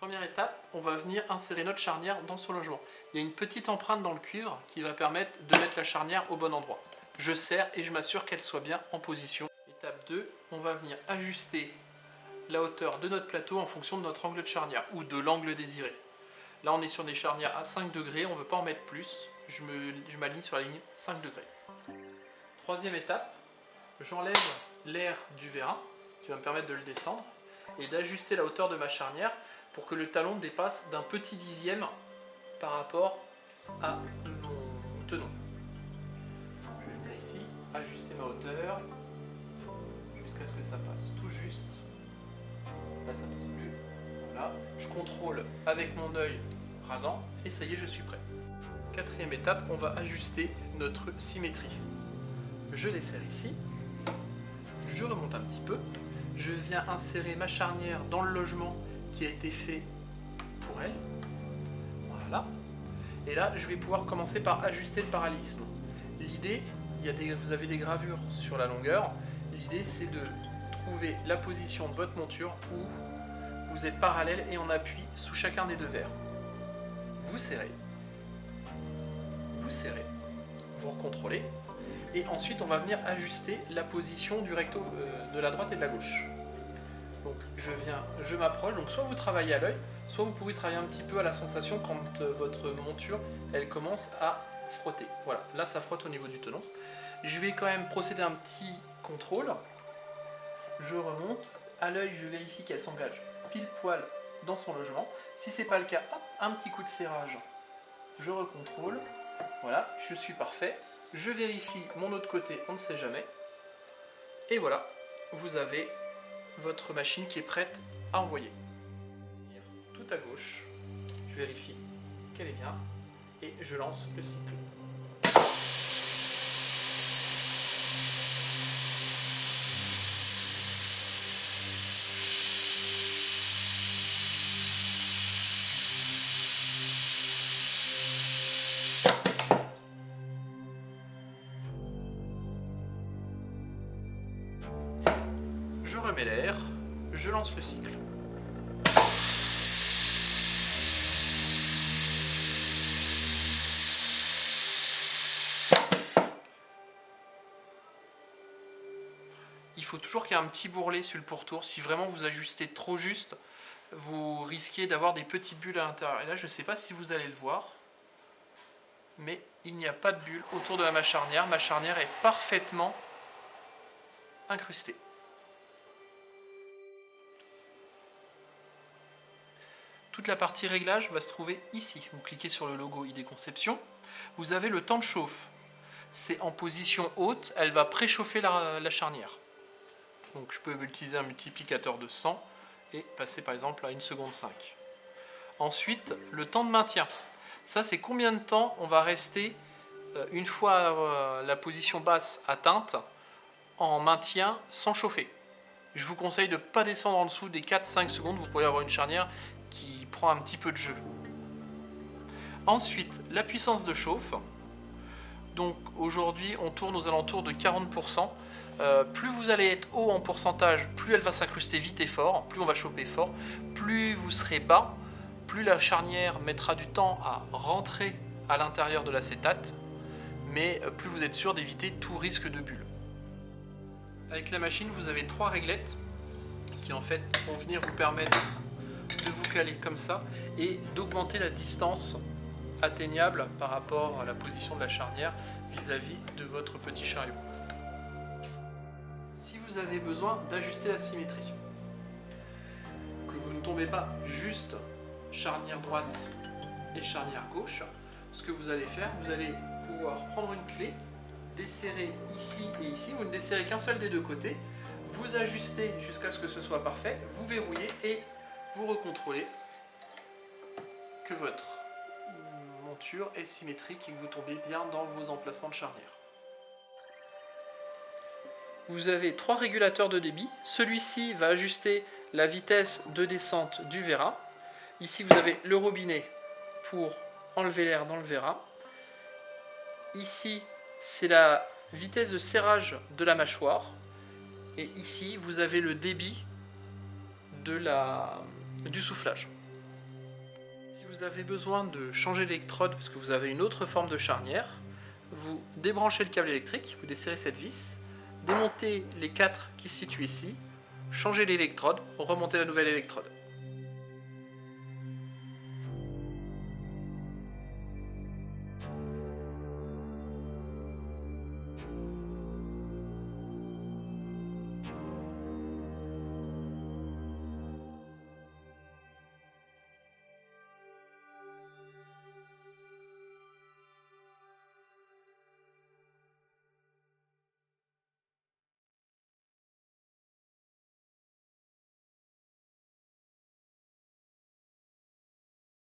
Première étape, on va venir insérer notre charnière dans son logement. Il y a une petite empreinte dans le cuivre qui va permettre de mettre la charnière au bon endroit. Je serre et je m'assure qu'elle soit bien en position. Étape 2, on va venir ajuster la hauteur de notre plateau en fonction de notre angle de charnière ou de l'angle désiré. Là on est sur des charnières à 5 degrés, on ne veut pas en mettre plus. Je m'aligne sur la ligne 5 degrés. Troisième étape, j'enlève l'air du vérin qui va me permettre de le descendre et d'ajuster la hauteur de ma charnière pour que le talon dépasse d'un petit dixième par rapport à mon tenon. Je vais venir ici, ajuster ma hauteur jusqu'à ce que ça passe tout juste. Là ça passe plus. Voilà. Je contrôle avec mon œil rasant et ça y est, je suis prêt. Quatrième étape, on va ajuster notre symétrie. Je desserre ici, je remonte un petit peu, je viens insérer ma charnière dans le logement qui a été fait pour elle. Voilà. Et là, je vais pouvoir commencer par ajuster le parallélisme. L'idée, vous avez des gravures sur la longueur. L'idée, c'est de trouver la position de votre monture où vous êtes parallèle et on appuie sous chacun des deux verres. Vous serrez, vous recontrôlez. Et ensuite, on va venir ajuster la position du recto de la droite et de la gauche. Donc, je m'approche. Donc, soit vous travaillez à l'œil, soit vous pouvez travailler un petit peu à la sensation quand votre monture, elle commence à frotter. Voilà, là, ça frotte au niveau du tenon. Je vais quand même procéder à un petit contrôle. Je remonte. À l'œil, je vérifie qu'elle s'engage pile poil dans son logement. Si ce n'est pas le cas, hop, un petit coup de serrage. Je recontrôle. Voilà, je suis parfait. Je vérifie mon autre côté, on ne sait jamais. Et voilà, vous avez votre machine qui est prête à envoyer. Tout à gauche, je vérifie qu'elle est bien et je lance le cycle. Je remets l'air, je lance le cycle. Il faut toujours qu'il y ait un petit bourrelet sur le pourtour. Si vraiment vous ajustez trop juste, vous risquez d'avoir des petites bulles à l'intérieur. Et là, je ne sais pas si vous allez le voir, mais il n'y a pas de bulles autour de ma charnière. Ma charnière est parfaitement incrustée. Toute la partie réglage va se trouver ici. Vous cliquez sur le logo ID Conception. Vous avez le temps de chauffe. C'est en position haute, elle va préchauffer la charnière. Donc je peux utiliser un multiplicateur de 100 et passer par exemple à 1 seconde 5. Ensuite, le temps de maintien. Ça, c'est combien de temps on va rester une fois la position basse atteinte en maintien sans chauffer. Je vous conseille de ne pas descendre en dessous des 4-5 secondes. Vous pourriez avoir une charnière qui prend un petit peu de jeu. Ensuite, la puissance de chauffe. Donc aujourd'hui, on tourne aux alentours de 40%. Plus vous allez être haut en pourcentage, plus elle va s'incruster vite et fort, plus on va chauffer fort. Plus vous serez bas, plus la charnière mettra du temps à rentrer à l'intérieur de l'acétate, mais plus vous êtes sûr d'éviter tout risque de bulle. Avec la machine, vous avez 3 réglettes qui en fait vont venir vous permettre de vous caler comme ça et d'augmenter la distance atteignable par rapport à la position de la charnière vis-à-vis de votre petit chariot. Si vous avez besoin d'ajuster la symétrie, que vous ne tombez pas juste charnière droite et charnière gauche, ce que vous allez faire, vous allez pouvoir prendre une clé, desserrer ici et ici, vous ne desserrez qu'un seul des deux côtés, vous ajustez jusqu'à ce que ce soit parfait, vous verrouillez et vous recontrôlez que votre monture est symétrique et que vous tombez bien dans vos emplacements de charnière. Vous avez 3 régulateurs de débit. Celui-ci va ajuster la vitesse de descente du vérin. Ici, vous avez le robinet pour enlever l'air dans le vérin. Ici, c'est la vitesse de serrage de la mâchoire. Et ici, vous avez le débit du soufflage. vous avez besoin de changer l'électrode parce que vous avez une autre forme de charnière, vous débranchez le câble électrique, vous desserrez cette vis, démontez les 4 qui se situent ici, changez l'électrode, remontez la nouvelle électrode.